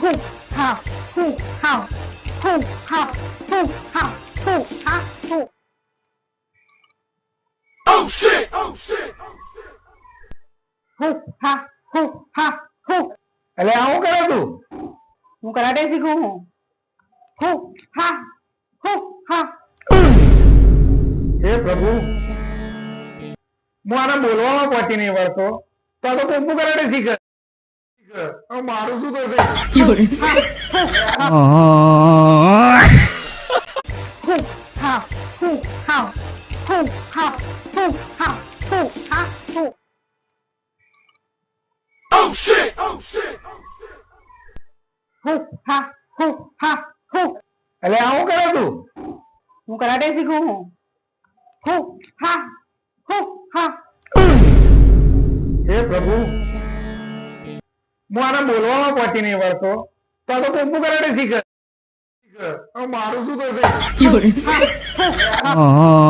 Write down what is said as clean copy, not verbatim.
Hoo ha hoo ha hoo ha hoo ha hoo ha hoo. Oh shit! Oh shit! Hoo ha hoo ha hoo. એટલે આ હું કરે તું હું karate શીખું હું. Hoo ha hoo ha. હે પ્રભુ હું આને બોલવામાં પહોંચી નહીં વળતો તો પપ્પુ કરાટે શીખે મારું શું તો છે Hoo ha hoo ha hoo ha hoo ha hoo ha hoo. Oh shit! Oh shit! Hoo ha hoo ha hoo. એટલે આ હું કરે તું હું કરાટે શીખું હું. Hoo ha hoo ha. હે પ્રભુ હું આને બોલવામાં પહોંચી નહીં વળતો તો પપ્પુ કરાટે શીખે મારું શું તો છે Ha hoo ha